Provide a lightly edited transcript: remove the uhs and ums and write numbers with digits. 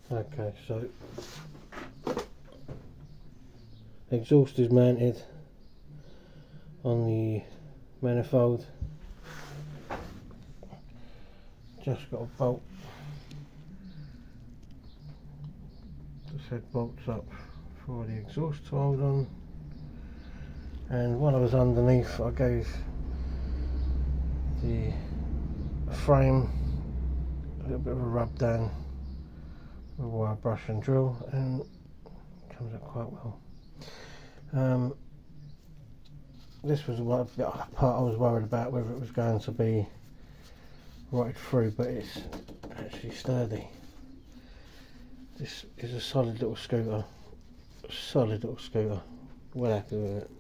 Okay, so exhaust is mounted on the manifold. Just got a bolt. The said bolts up for the exhaust to hold on. And while I was underneath, I gave the frame a little bit of a rub down with a wire brush and drill, and it comes out quite well. This was the part I was worried about, whether it was going to be rotted through, but it's actually sturdy. This is a solid little scooter, well happy with it.